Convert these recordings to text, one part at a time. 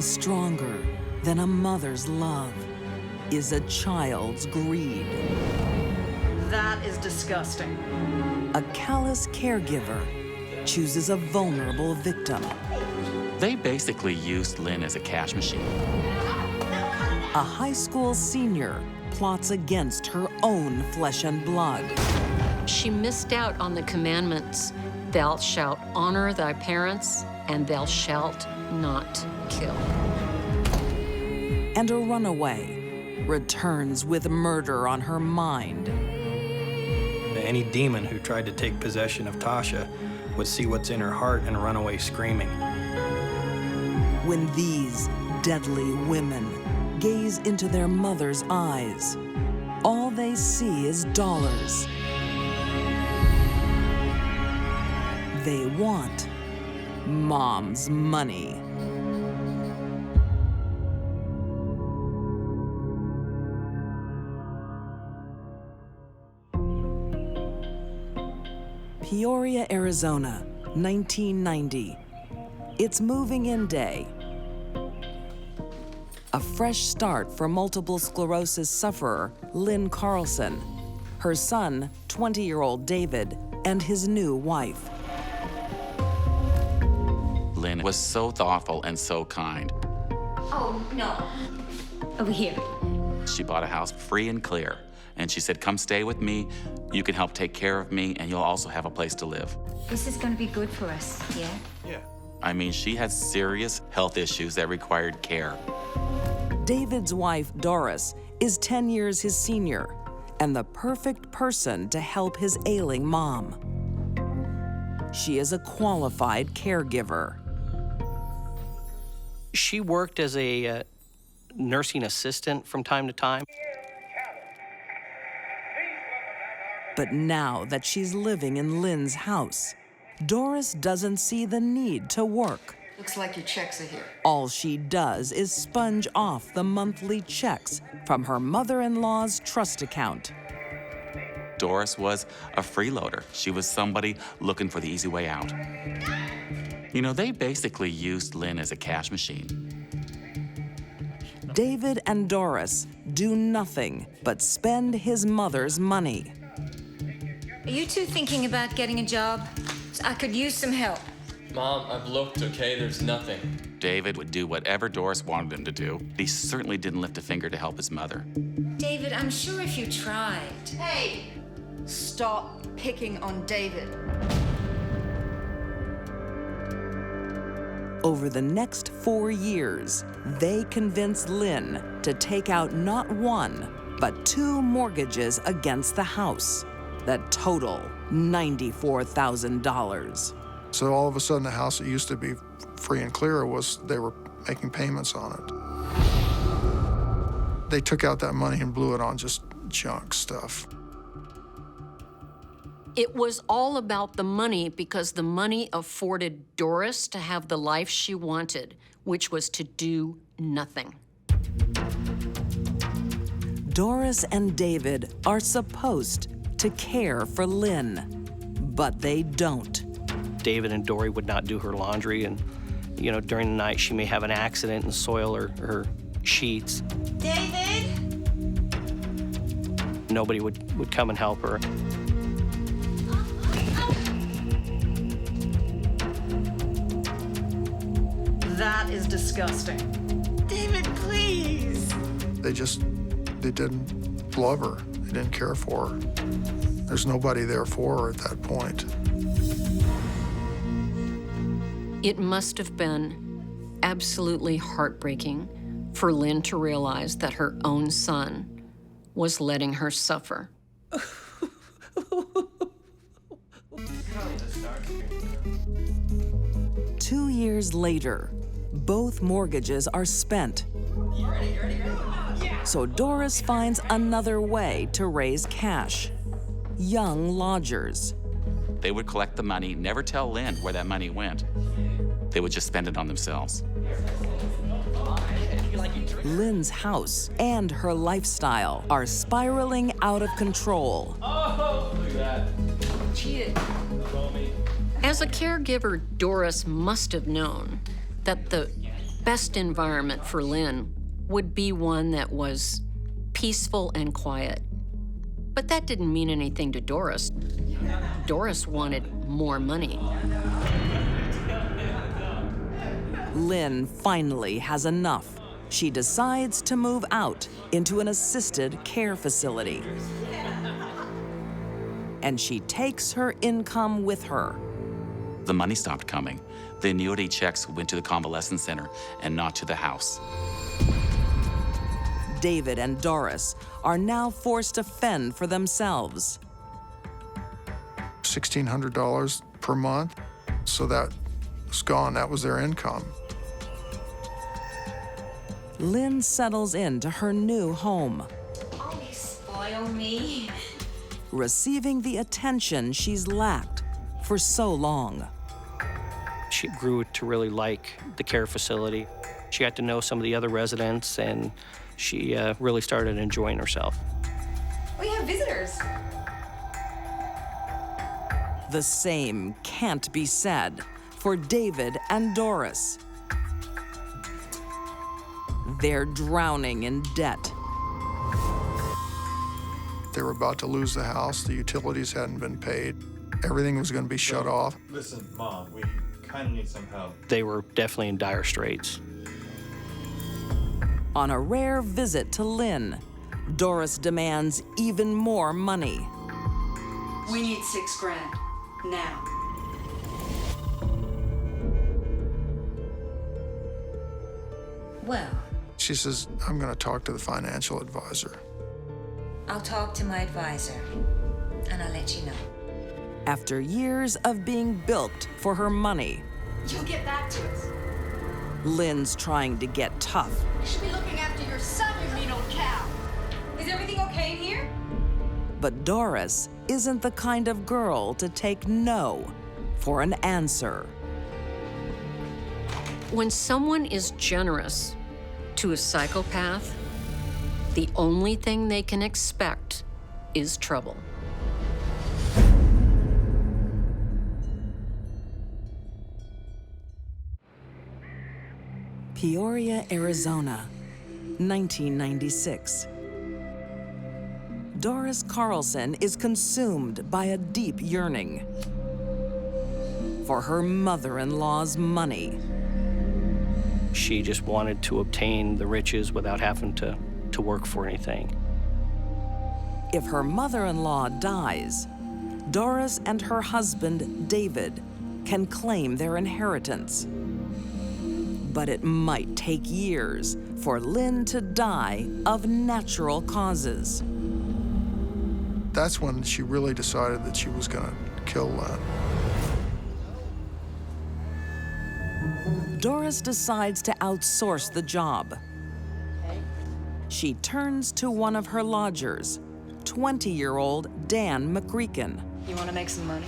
stronger than a mother's love is a child's greed. That is disgusting. A callous caregiver chooses a vulnerable victim. They basically used Lynn as a cash machine. A high school senior plots against her own flesh and blood. She missed out on the commandments. Thou shalt honor thy parents, and thou shalt not kill. And a runaway returns with murder on her mind. Any demon who tried to take possession of Tasha would see what's in her heart and run away screaming. When these deadly women gaze into their mother's eyes, all they see is dollars. They want Mom's money. Peoria, Arizona, 1990. It's moving-in day. A fresh start for multiple sclerosis sufferer Lynn Carlson, her son, 20-year-old David, and his new wife. Lynn was so thoughtful and so kind. Oh, no. Over here. She bought a house free and clear, and she said, come stay with me, you can help take care of me, and you'll also have a place to live. This is gonna be good for us, yeah? Yeah. I mean, she had serious health issues that required care. David's wife, Doris, is 10 years his senior and the perfect person to help his ailing mom. She is a qualified caregiver. She worked as a nursing assistant from time to time. But now that she's living in Lynn's house, Doris doesn't see the need to work. Looks like your checks are here. All she does is sponge off the monthly checks from her mother-in-law's trust account. Doris was a freeloader. She was somebody looking for the easy way out. You know, they basically used Lynn as a cash machine. David and Doris do nothing but spend his mother's money. Are you two thinking about getting a job? I could use some help. Mom, I've looked, okay? There's nothing. David would do whatever Doris wanted him to do. He certainly didn't lift a finger to help his mother. David, I'm sure if you tried. Hey! Stop picking on David. Over the next 4 years, they convince Lynn to take out not one, but 2 mortgages against the house that total $94,000. So all of a sudden, the house that used to be free and clear they were making payments on it. They took out that money and blew it on just junk stuff. It was all about the money because the money afforded Doris to have the life she wanted, which was to do nothing. Doris and David are supposed to care for Lynn, but they don't. David and Dory would not do her laundry, and during the night she may have an accident and soil her sheets. David? Nobody would come and help her. That is disgusting. David, please. They didn't love her. They didn't care for her. There's nobody there for her at that point. It must have been absolutely heartbreaking for Lynn to realize that her own son was letting her suffer. 2 years later, both mortgages are spent. So Doris finds another way to raise cash: young lodgers. They would collect the money, never tell Lynn where that money went. They would just spend it on themselves. Lynn's house and her lifestyle are spiraling out of control. Oh, look at that. Cheated. As a caregiver, Doris must have known that the best environment for Lynn would be one that was peaceful and quiet. But that didn't mean anything to Doris. Doris wanted more money. Lynn finally has enough. She decides to move out into an assisted care facility. And she takes her income with her. The money stopped coming. The annuity checks went to the convalescent center and not to the house. David and Doris are now forced to fend for themselves. $1,600 per month, so that was gone. That was their income. Lynn settles into her new home, Oh, you spoil me. receiving the attention she's lacked for so long. She grew to really like the care facility. She got to know some of the other residents, and she really started enjoying herself. We have visitors. The same can't be said for David and Doris. They're drowning in debt. They were about to lose the house. The utilities hadn't been paid. Everything was going to be shut off. Listen, Mom, we kind of need some help. They were definitely in dire straits. On a rare visit to Lynn, Doris demands even more money. We need $6,000 now. Well, She says, I'm going to talk to the financial advisor. I'll talk to my advisor, and I'll let you know. After years of being bilked for her money, You'll get back to us. Lynn's trying to get tough. You should be looking after your son, you mean old cow. Is everything okay in here? But Doris isn't the kind of girl to take no for an answer. When someone is generous to a psychopath, the only thing they can expect is trouble. Peoria, Arizona, 1996. Doris Carlson is consumed by a deep yearning for her mother-in-law's money. She just wanted to obtain the riches without having to work for anything. If her mother-in-law dies, Doris and her husband, David, can claim their inheritance. But it might take years for Lynn to die of natural causes. That's when she really decided that she was going to kill Lynn. Doris decides to outsource the job. She turns to one of her lodgers, 20-year-old Dan McCreakin. You want to make some money?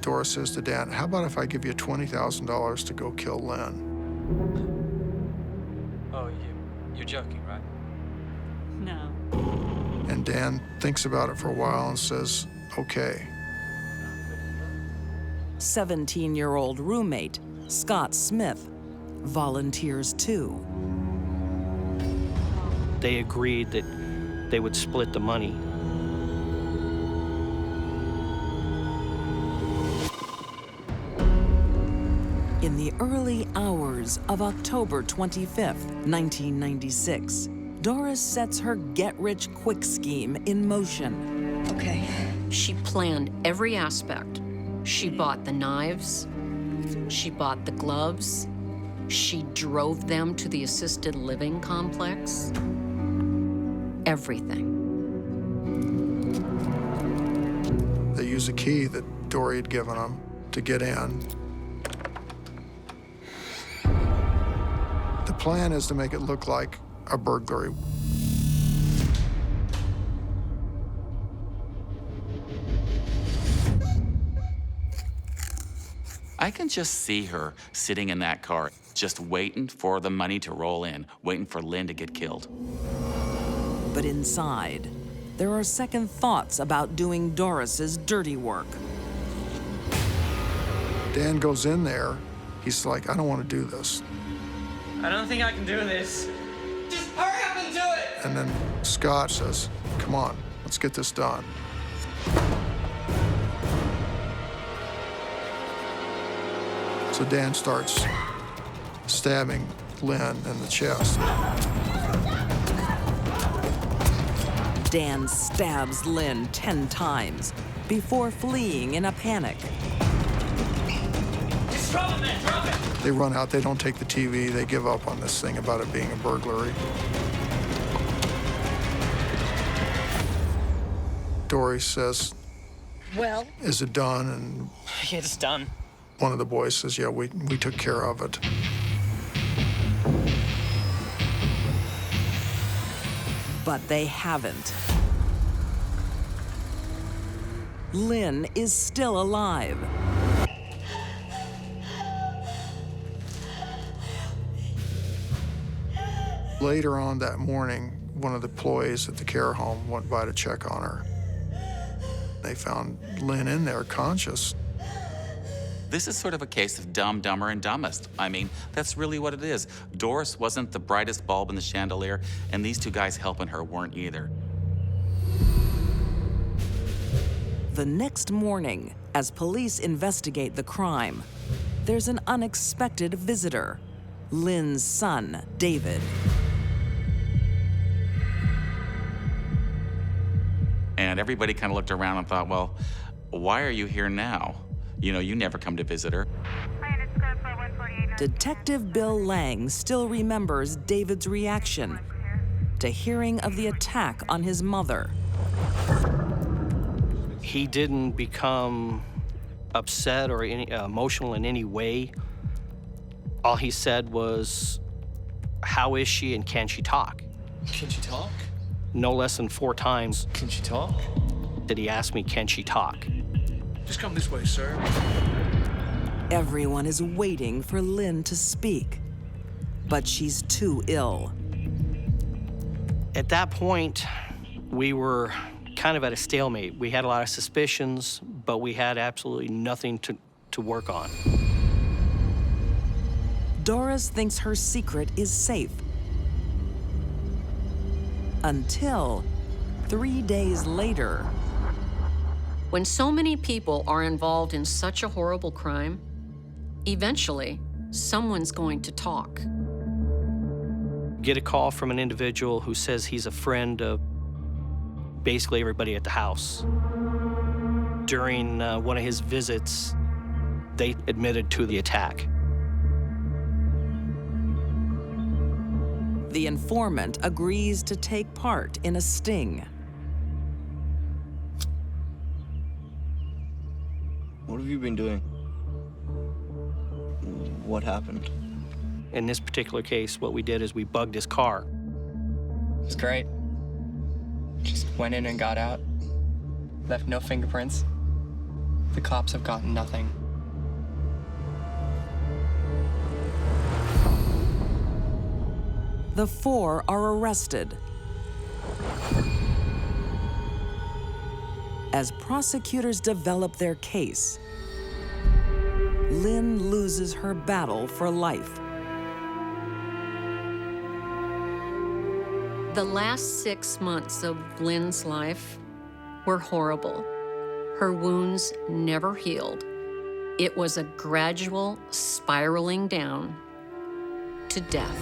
Doris says to Dan, how about if I give you $20,000 to go kill Lynn? Oh, you're joking, right? No. And Dan thinks about it for a while and says, okay. 17-year-old roommate, Scott Smith, volunteers too. They agreed that they would split the money. In the early hours of October 25th, 1996, Doris sets her get-rich-quick scheme in motion. Okay. She planned every aspect. She bought the knives, she bought the gloves, she drove them to the assisted living complex. Everything. They use a key that Dory had given them to get in. The plan is to make it look like a burglary. I can just see her sitting in that car, just waiting for the money to roll in, waiting for Lynn to get killed. But inside, there are second thoughts about doing Doris's dirty work. Dan goes in there. He's like, I don't want to do this. I don't think I can do this. Just hurry up and do it! And then Scott says, come on, let's get this done. So Dan starts stabbing Lynn in the chest. Dan stabs Lynn 10 times before fleeing in a panic. Just drop it, man, drop it! They run out, they don't take the TV, they give up on this thing about it being a burglary. Dory says, Well? is it done? And Yeah, it's done. one of the boys says, yeah, we took care of it. But they haven't. Lynn is still alive. Later on that morning, one of the employees at the care home went by to check on her. They found Lynn in there conscious. This is sort of a case of dumb, dumber, and dumbest. I mean, that's really what it is. Doris wasn't the brightest bulb in the chandelier, and these two guys helping her weren't either. The next morning, as police investigate the crime, there's an unexpected visitor, Lynn's son, David. And everybody kind of looked around and thought, well, why are you here now? You know, you never come to visit her. Detective Bill Lang still remembers David's reaction to hearing of the attack on his mother. He didn't become upset or emotional in any way. All he said was, how is she and can she talk? Can she talk? No less than 4 times Can she talk? did he ask me, can she talk? Just come this way, sir. Everyone is waiting for Lynn to speak, but she's too ill. At that point, we were kind of at a stalemate. We had a lot of suspicions, but we had absolutely nothing to work on. Doris thinks her secret is safe. Until 3 days later. When so many people are involved in such a horrible crime, eventually, someone's going to talk. Get a call from an individual who says he's a friend of basically everybody at the house. During one of his visits, they admitted to the attack. The informant agrees to take part in a sting. What have you been doing? What happened? In this particular case, what we did is we bugged his car. It's great. Just went in and got out. Left no fingerprints. The cops have gotten nothing. The 4 are arrested. As prosecutors develop their case, Lynn loses her battle for life. The last 6 months of Lynn's life were horrible. Her wounds never healed. It was a gradual spiraling down to death.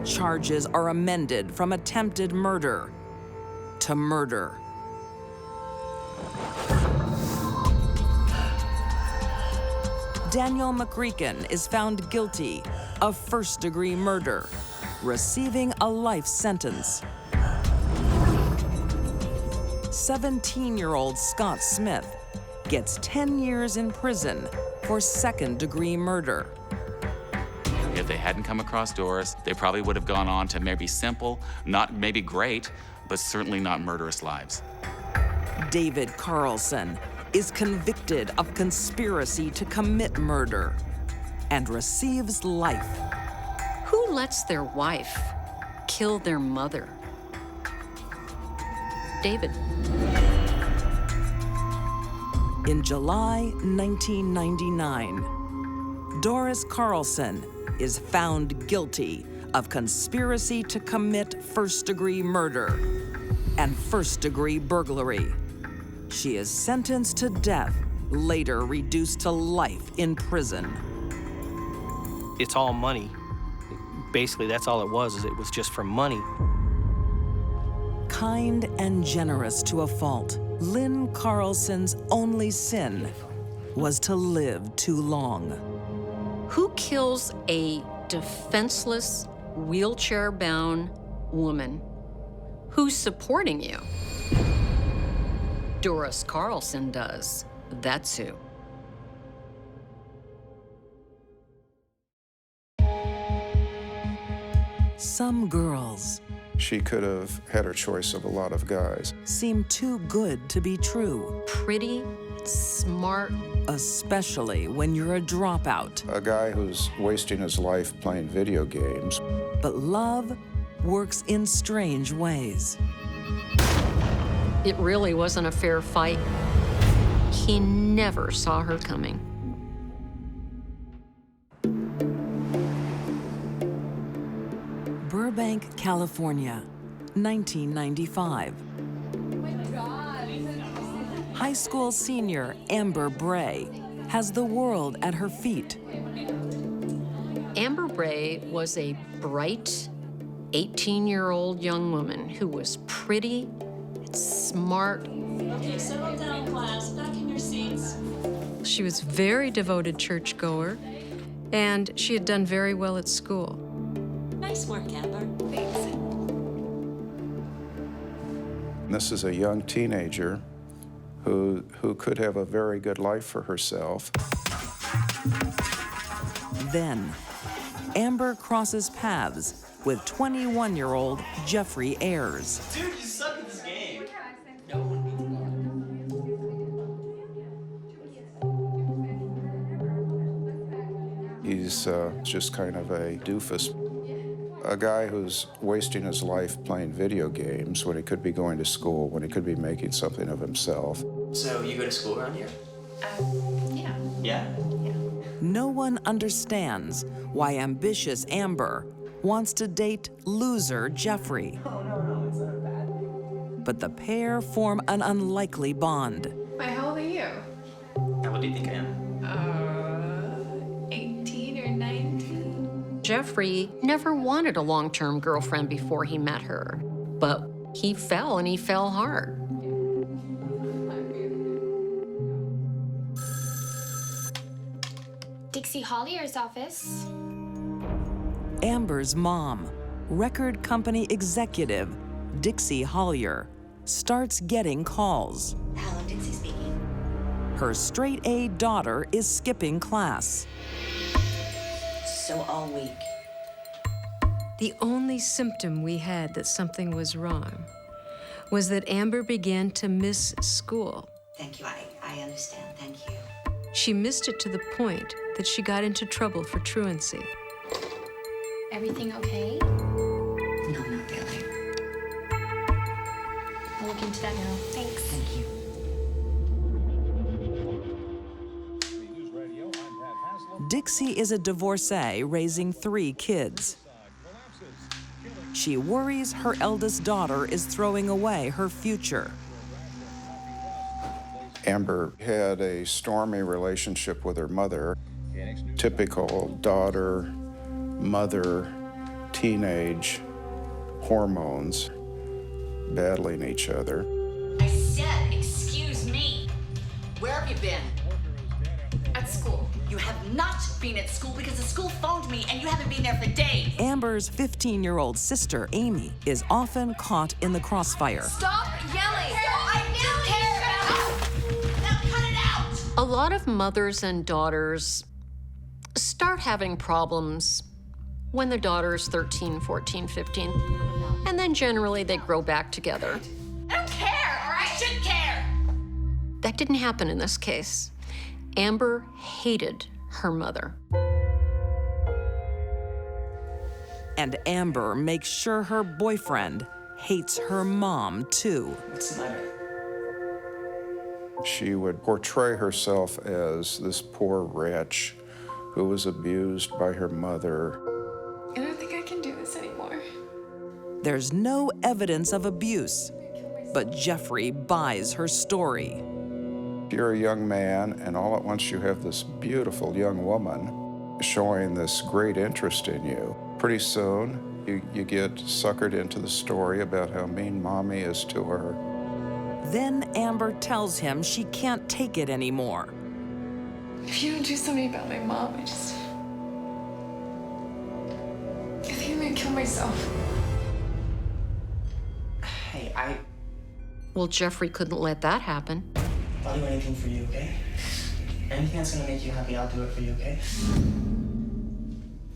Charges are amended from attempted murder to murder. Daniel McCreakin is found guilty of first-degree murder, receiving a life sentence. 17-year-old Scott Smith gets 10 years in prison for second-degree murder. If they hadn't come across Doris, they probably would have gone on to maybe simple, not maybe great, but certainly not murderous lives. David Carlson is convicted of conspiracy to commit murder and receives life. Who lets their wife kill their mother? David. In July 1999, Doris Carlson is found guilty of conspiracy to commit first-degree murder and first-degree burglary. She is sentenced to death, later reduced to life in prison. It's all money. Basically, that's all it was just for money. Kind and generous to a fault, Lynn Carlson's only sin was to live too long. Who kills a defenseless, wheelchair-bound woman? Who's supporting you? Doris Carlson does. That's who. Some girls She could have had her choice of a lot of guys. seem too good to be true, Pretty, smart. especially when you're a dropout. A guy who's wasting his life playing video games. But love works in strange ways. It really wasn't a fair fight. He never saw her coming. Burbank, California, 1995. High school senior Amber Bray has the world at her feet. Amber Bray was a bright, 18-year-old young woman who was pretty, smart. Okay, settle down, class. Back in your seats. She was very devoted churchgoer, and she had done very well at school. Nice work, Amber. Thanks. This is a young teenager who could have a very good life for herself. Then, Amber crosses paths with 21-year-old Jeffrey Ayers. Dude, you suck at this game. He's just kind of a doofus. A guy who's wasting his life playing video games when he could be going to school, when he could be making something of himself. So you go to school around here? Yeah. Yeah? No one understands why ambitious Amber wants to date loser Jeffrey. No, it's not bad. But the pair form an unlikely bond. Wait, how old are you? How old do you think I am? 18 or 19? Jeffrey never wanted a long-term girlfriend before he met her, but he fell, and he fell hard. Dixie Hollier's office. Amber's mom, record company executive Dixie Hollier, starts getting calls. Hello, Dixie speaking. Her straight-A daughter is skipping class. So all week. The only symptom we had that something was wrong was that Amber began to miss school. Thank you, I understand, thank you. She missed it to the point that she got into trouble for truancy. Everything okay? No, not really. I'll look into that now. Thanks. Thank you. Dixie is a divorcee raising 3 kids. She worries her eldest daughter is throwing away her future. Amber had a stormy relationship with her mother. Typical daughter, mother, teenage hormones battling each other. I said, excuse me. Where have you been? At school. You have not been at school because the school phoned me and you haven't been there for days. Amber's 15-year-old sister, Amy, is often caught in the crossfire. Stop yelling! I do care about. Now cut it out! A lot of mothers and daughters start having problems when the daughter's 13, 14, 15, and then generally they grow back together. I don't care, all right? I should care. That didn't happen in this case. Amber hated her mother. And Amber makes sure her boyfriend hates her mom, too. What's the matter? She would portray herself as this poor wretch who was abused by her mother. I don't think I can do this anymore. There's no evidence of abuse, but Jeffrey buys her story. You're a young man, and all at once you have this beautiful young woman showing this great interest in you. Pretty soon, you get suckered into the story about how mean Mommy is to her. Then Amber tells him she can't take it anymore. If you don't do something about my mom, I think I'm gonna kill myself. Hey, Well, Jeffrey couldn't let that happen. I'll do anything for you, okay? Anything that's gonna make you happy, I'll do it for you, okay?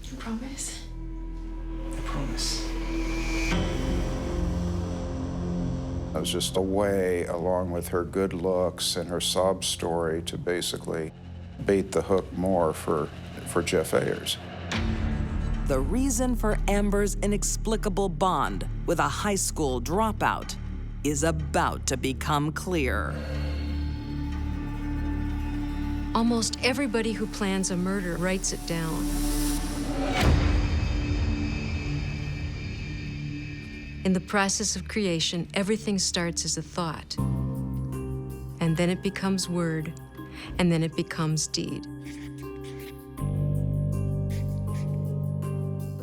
You promise? I promise. It was just a way, along with her good looks and her sob story, to basically bait the hook more for Jeff Ayers. The reason for Amber's inexplicable bond with a high school dropout is about to become clear. Almost everybody who plans a murder writes it down. In the process of creation, everything starts as a thought. And then it becomes word, and then it becomes deed.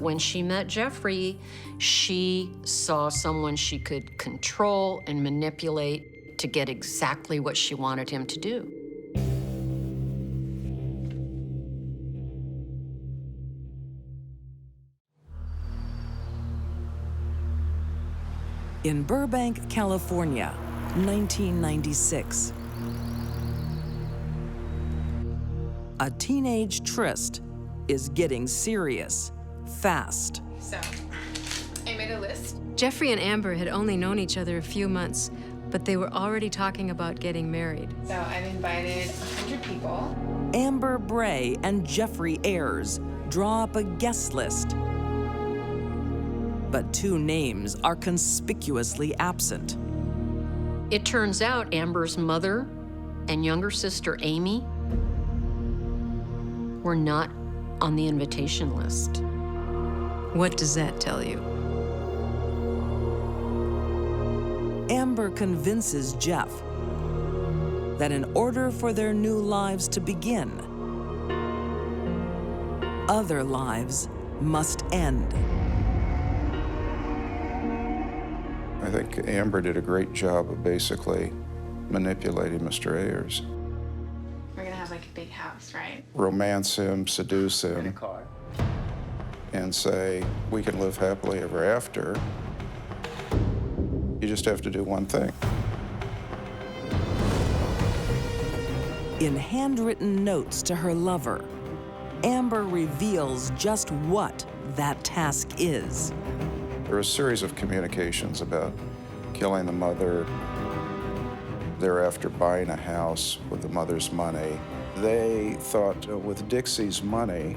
When she met Jeffrey, she saw someone she could control and manipulate to get exactly what she wanted him to do. In Burbank, California, 1996. A teenage tryst is getting serious, fast. So, I made a list. Jeffrey and Amber had only known each other a few months, but they were already talking about getting married. So I've invited 100 people. Amber Bray and Jeffrey Ayers draw up a guest list. But two names are conspicuously absent. It turns out Amber's mother and younger sister Amy were not on the invitation list. What does that tell you? Amber convinces Jeff that in order for their new lives to begin, other lives must end. I think Amber did a great job of basically manipulating Mr. Ayers. We're gonna have like a big house, right? Romance him, seduce In a him, car. and say, we can live happily ever after. You just have to do one thing. In handwritten notes to her lover, Amber reveals just what that task is. There were a series of communications about killing the mother, thereafter buying a house with the mother's money. They thought with Dixie's money,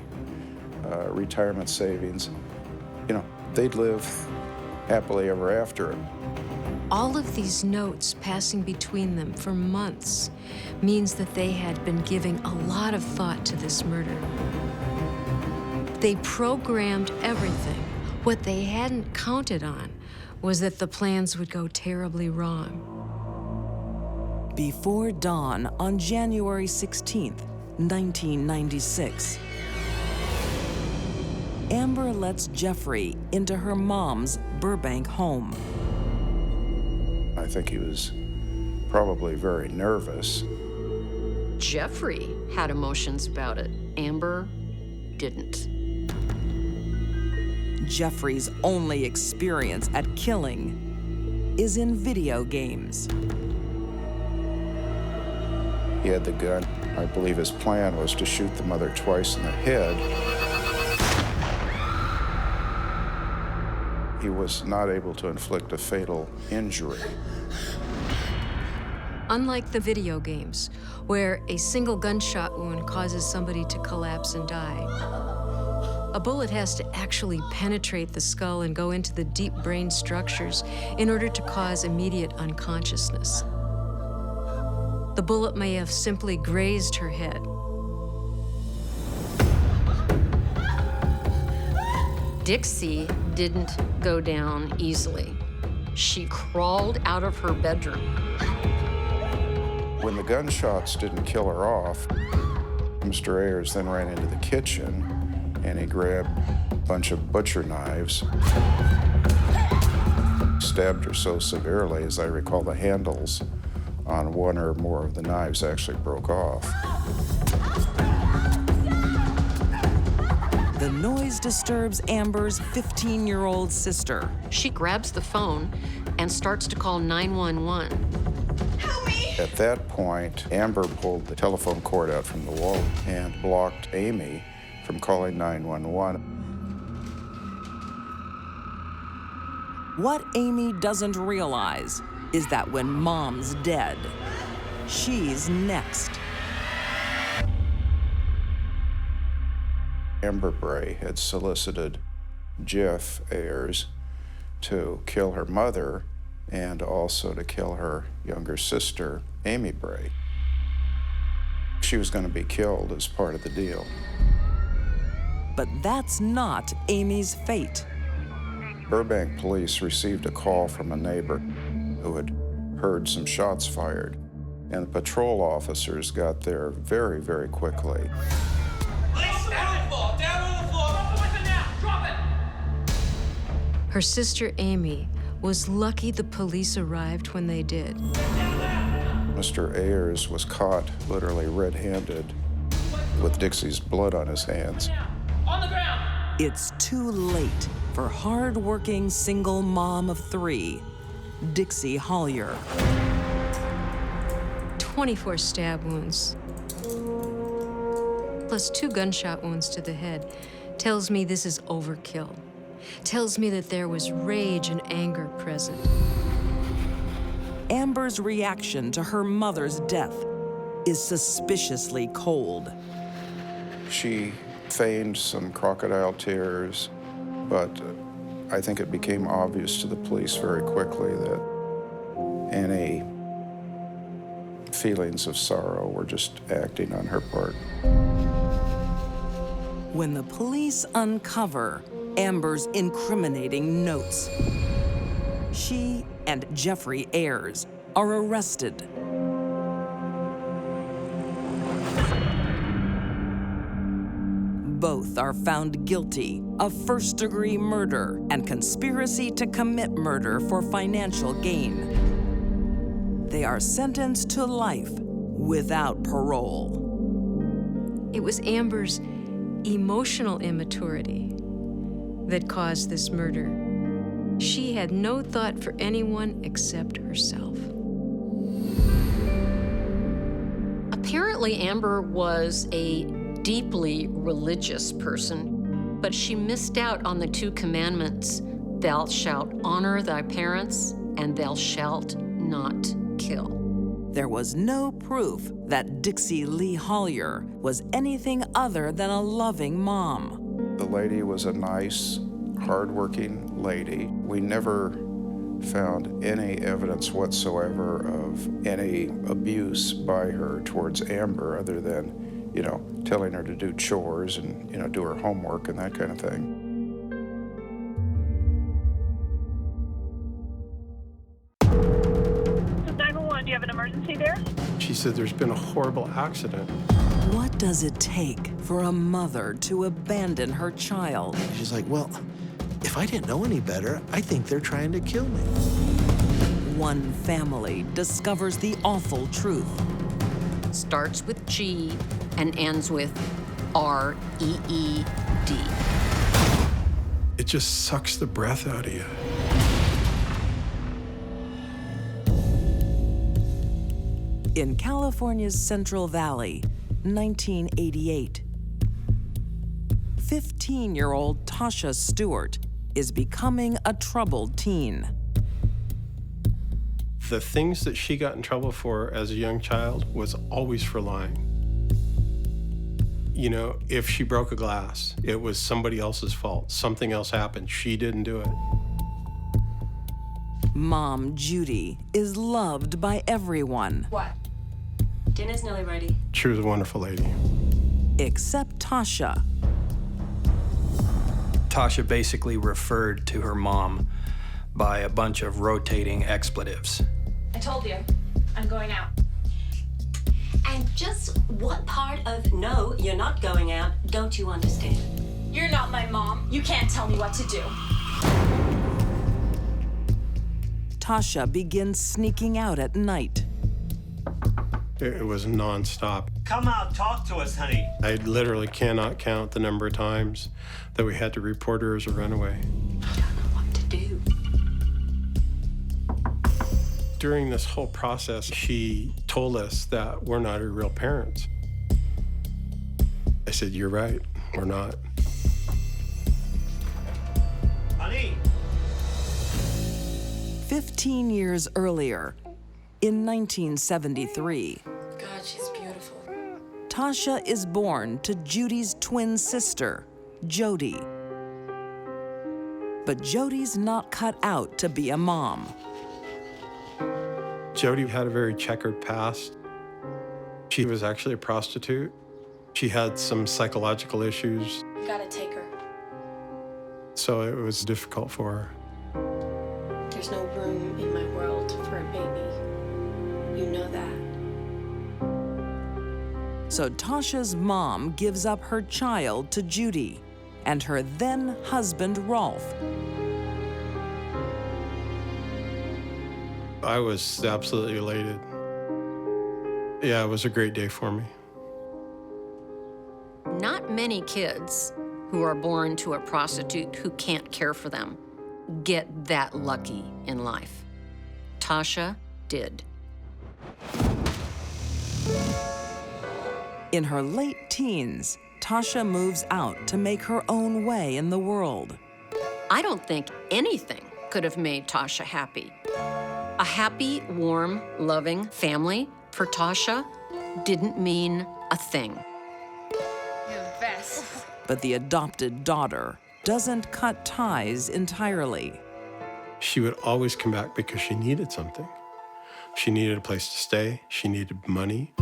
retirement savings, they'd live happily ever after. All of these notes passing between them for months means that they had been giving a lot of thought to this murder. They programmed everything. What they hadn't counted on was that the plans would go terribly wrong. Before dawn on January 16th, 1996, Amber lets Jeffrey into her mom's Burbank home. I think he was probably very nervous. Jeffrey had emotions about it. Amber didn't. Jeffrey's only experience at killing is in video games. He had the gun. I believe his plan was to shoot the mother twice in the head. He was not able to inflict a fatal injury. Unlike the video games, where a single gunshot wound causes somebody to collapse and die, a bullet has to actually penetrate the skull and go into the deep brain structures in order to cause immediate unconsciousness. The bullet may have simply grazed her head, Dixie didn't go down easily. She crawled out of her bedroom. When the gunshots didn't kill her off, Mr. Ayers then ran into the kitchen and he grabbed a bunch of butcher knives, stabbed her so severely, as I recall, the handles on one or more of the knives actually broke off. The noise disturbs Amber's 15-year-old sister. She grabs the phone and starts to call 911. At that point, Amber pulled the telephone cord out from the wall and blocked Amy from calling 911. What Amy doesn't realize is that when Mom's dead, she's next. Amber Bray had solicited Jeff Ayers to kill her mother and also to kill her younger sister, Amy Bray. She was going to be killed as part of the deal. But that's not Amy's fate. Burbank police received a call from a neighbor who had heard some shots fired, and the patrol officers got there very, very quickly. Her sister Amy was lucky the police arrived when they did. Mr. Ayers was caught literally red-handed with Dixie's blood on his hands. On the ground! It's too late for hard-working single mom of 3, Dixie Hollier. 24 stab wounds, plus 2 gunshot wounds to the head, tells me this is overkill. Tells me that there was rage and anger present. Amber's reaction to her mother's death is suspiciously cold. She feigned some crocodile tears, but I think it became obvious to the police very quickly that any feelings of sorrow were just acting on her part. When the police uncover Amber's incriminating notes, she and Jeffrey Ayers are arrested. Both are found guilty of first-degree murder and conspiracy to commit murder for financial gain. They are sentenced to life without parole. It was Amber's emotional immaturity that caused this murder. She had no thought for anyone except herself. Apparently, Amber was a deeply religious person, but she missed out on the 2 commandments: thou shalt honor thy parents, and thou shalt not kill. There was no proof that Dixie Lee Hollier was anything other than a loving mom. The lady was a nice, hardworking lady. We never found any evidence whatsoever of any abuse by her towards Amber, other than, telling her to do chores and, do her homework and that kind of thing. Do you have an emergency there? She said there's been a horrible accident. What does it take for a mother to abandon her child? She's like, well, if I didn't know any better, I think they're trying to kill me. One family discovers the awful truth. Starts with G and ends with R-E-E-D. It just sucks the breath out of you. In California's Central Valley, 1988, 15-year-old Tasha Stewart is becoming a troubled teen. The things that she got in trouble for as a young child was always for lying. If she broke a glass, it was somebody else's fault. Something else happened. She didn't do it. Mom Judy is loved by everyone. What? Dinner's nearly ready. She was a wonderful lady. Except Tasha. Tasha basically referred to her mom by a bunch of rotating expletives. I told you, I'm going out. And just what part of no, you're not going out, don't you understand? You're not my mom. You can't tell me what to do. Tasha begins sneaking out at night. It was nonstop. Come out, talk to us, honey. I literally cannot count the number of times that we had to report her as a runaway. Do. During this whole process, she told us that we're not her real parents. I said, "You're right, we're not." Honey! 15 years earlier, in 1973, God, she's beautiful. Tasha is born to Judy's twin sister, Jody. But Jody's not cut out to be a mom. Jody had a very checkered past. She was actually a prostitute. She had some psychological issues, You gotta take her. so it was difficult for her. There's no room in my world for a baby. You know that. So Tasha's mom gives up her child to Judy and her then husband, Rolf. I was absolutely elated. Yeah, it was a great day for me. Not many kids who are born to a prostitute who can't care for them get that lucky in life. Tasha did. In her late teens, Tasha moves out to make her own way in the world. I don't think anything could have made Tasha happy. A happy, warm, loving family for Tasha didn't mean a thing. You're the best. But the adopted daughter doesn't cut ties entirely. She would always come back because she needed something. She needed a place to stay. She needed money.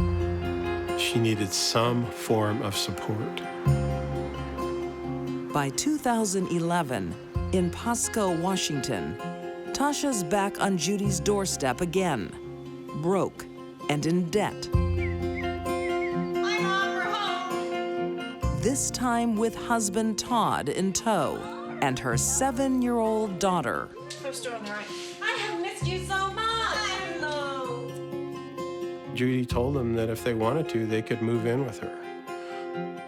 She needed some form of support. By 2011, in Pasco, Washington, Tasha's back on Judy's doorstep again, broke and in debt. This time with husband Todd in tow and her 7-year-old daughter. First door on the right. I have missed you so much. Hello. Judy told them that if they wanted to, they could move in with her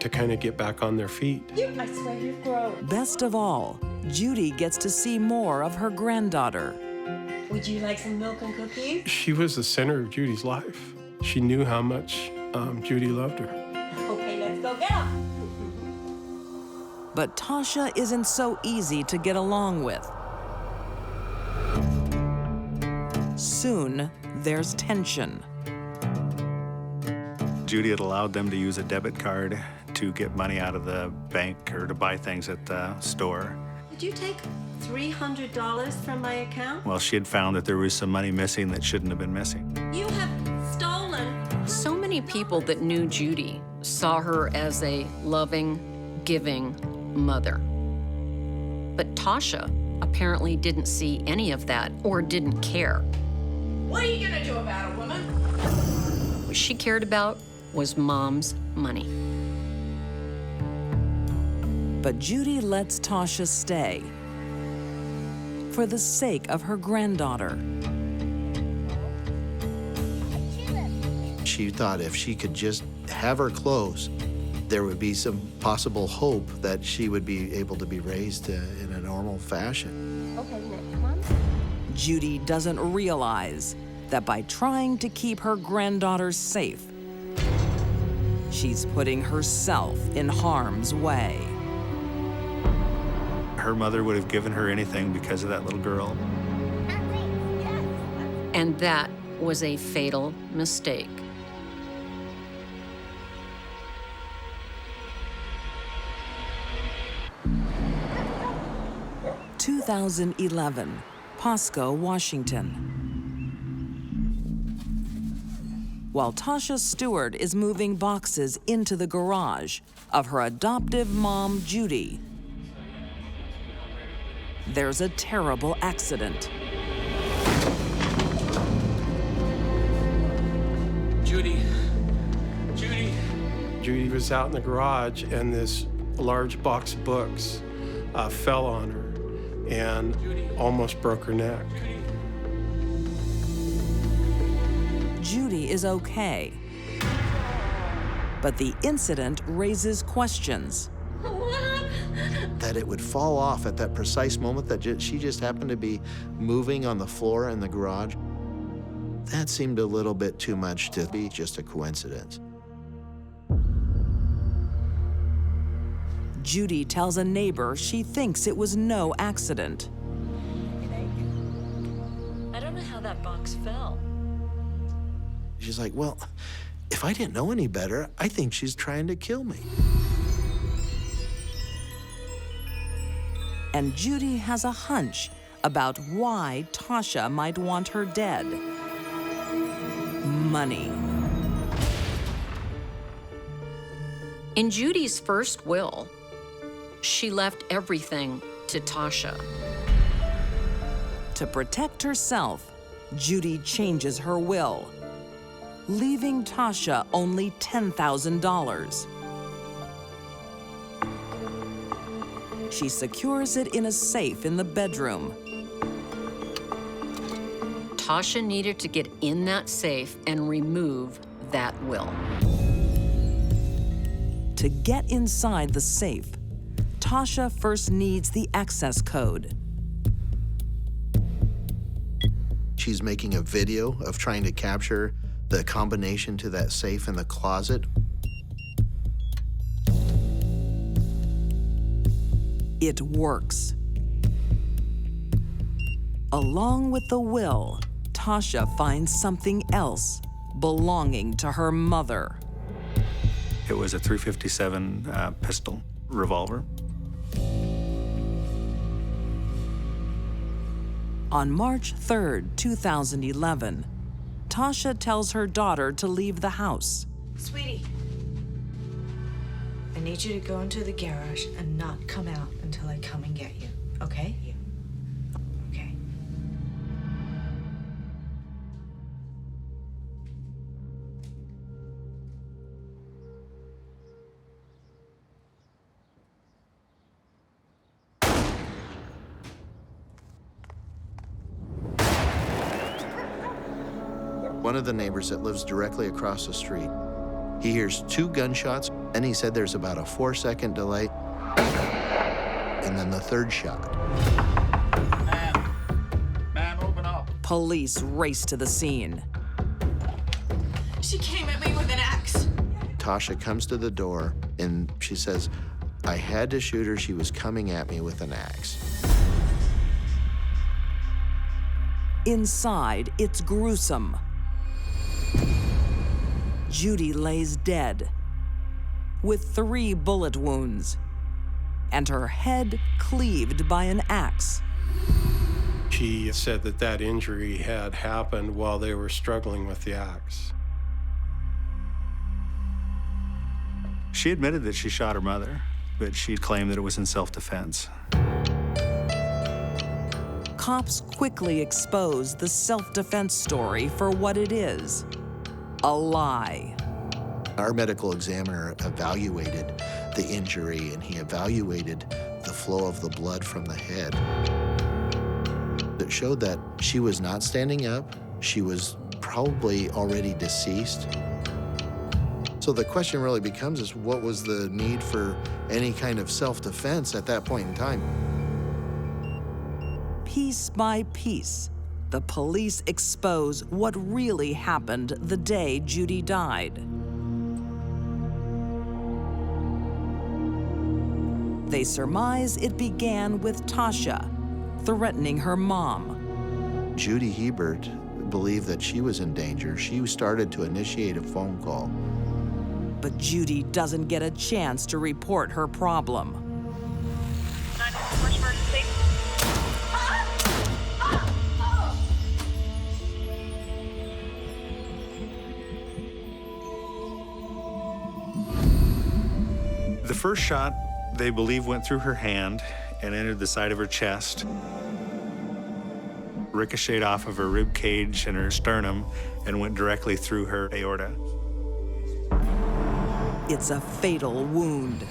to kind of get back on their feet. I swear you've grown. Best of all, Judy gets to see more of her granddaughter. Would you like some milk and cookies? She was the center of Judy's life. She knew how much Judy loved her. Okay, let's go get 'em. But Tasha isn't so easy to get along with. Soon, there's tension. Judy had allowed them to use a debit card to get money out of the bank or to buy things at the store. Did you take $300 from my account? Well, she had found that there was some money missing that shouldn't have been missing. You have stolen. So many people that knew Judy saw her as a loving, giving mother. But Tasha apparently didn't see any of that or didn't care. What are you gonna do about it, woman? What she cared about was Mom's money. But Judy lets Tasha stay for the sake of her granddaughter. She thought if she could just have her close, there would be some possible hope that she would be able to be raised in a normal fashion. Okay, next one. Judy doesn't realize that by trying to keep her granddaughter safe, she's putting herself in harm's way. Her mother would have given her anything because of that little girl. And that was a fatal mistake. 2011, Pasco, Washington. While Tasha Stewart is moving boxes into the garage of her adoptive mom, Judy, there's a terrible accident. Judy. Judy was out in the garage, and this large box of books fell on her and almost broke her neck. Judy is okay, but the incident raises questions. That it would fall off at that precise moment that she just happened to be moving on the floor in the garage, that seemed a little bit too much to be just a coincidence. Judy tells a neighbor she thinks it was no accident. I don't know how that box fell. She's like, well, if I didn't know any better, I think she's trying to kill me. And Judy has a hunch about why Tasha might want her dead. Money. In Judy's first will, she left everything to Tasha. To protect herself, Judy changes her will, leaving Tasha only $10,000. She secures it in a safe in the bedroom. Tasha needed to get in that safe and remove that will. To get inside the safe, Tasha first needs the access code. She's making a video of trying to capture the combination to that safe in the closet. It works. Along with the will, Tasha finds something else belonging to her mother. It was a .357 pistol revolver. On March 3rd, 2011, Tasha tells her daughter to leave the house. Sweetie, I need you to go into the garage and not come out until I come and get you, okay? Okay. One of the neighbors that lives directly across the street, he hears 2 gunshots, and he said there's about a 4-second delay, and then the 3rd shot. Ma'am, open up. Police race to the scene. She came at me with an axe. Tasha comes to the door, and she says, I had to shoot her. She was coming at me with an axe. Inside, it's gruesome. Judy lays dead with 3 bullet wounds and her head cleaved by an axe. She said that that injury had happened while they were struggling with the axe. She admitted that she shot her mother, but she claimed that it was in self-defense. Cops quickly expose the self-defense story for what it is, a lie. Our medical examiner evaluated the injury, and he evaluated the flow of the blood from the head. It showed that she was not standing up. She was probably already deceased. So the question really becomes is, what was the need for any kind of self-defense at that point in time? Piece by piece, the police expose what really happened the day Judy died. They surmise it began with Tasha threatening her mom. Judy Heert believed that she was in danger. She started to initiate a phone call. But Judy doesn't get a chance to report her problem. The first shot, they believe, went through her hand, and entered the side of her chest, ricocheted off of her rib cage and her sternum, and went directly through her aorta. It's a fatal wound.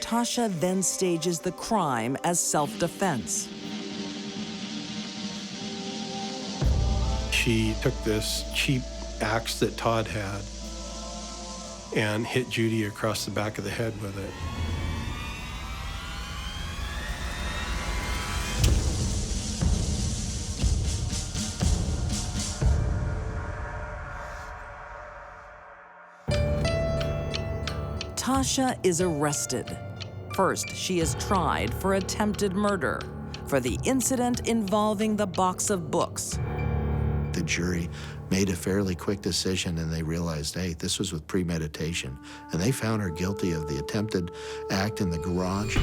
Tasha then stages the crime as self-defense. She took this cheap axe that Todd had and hit Judy across the back of the head with it. Tasha is arrested. First, she is tried for attempted murder for the incident involving the box of books. The jury made a fairly quick decision, and they realized, hey, this was with premeditation, and they found her guilty of the attempted act in the garage.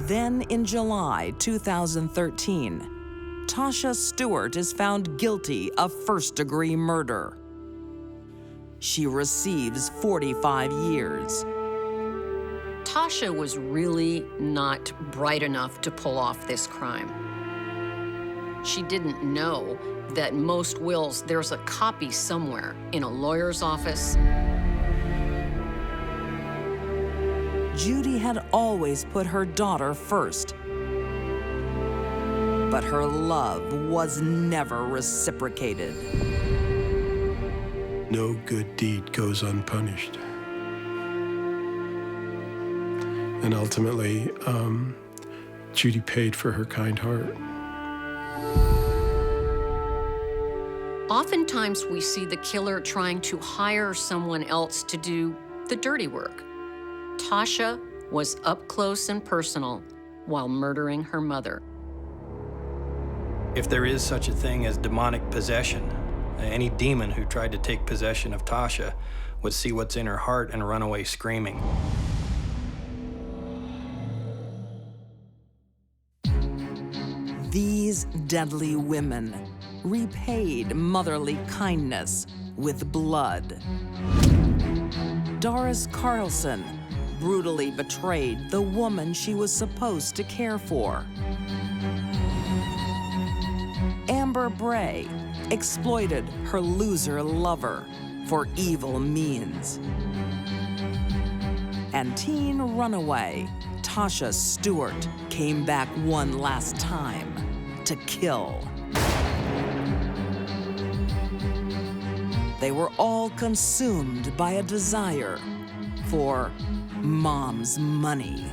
Then in July 2013, Tasha Stewart is found guilty of first-degree murder. She receives 45 years. Tasha was really not bright enough to pull off this crime. She didn't know that most wills, there's a copy somewhere in a lawyer's office. Judy had always put her daughter first, but her love was never reciprocated. No good deed goes unpunished. And ultimately, Judy paid for her kind heart. Oftentimes we see the killer trying to hire someone else to do the dirty work. Tasha was up close and personal while murdering her mother. If there is such a thing as demonic possession, any demon who tried to take possession of Tasha would see what's in her heart and run away screaming. These deadly women repaid motherly kindness with blood. Doris Carlson brutally betrayed the woman she was supposed to care for. Bray exploited her loser lover for evil means. And teen runaway Tasha Stewart came back one last time to kill. They were all consumed by a desire for Mom's money.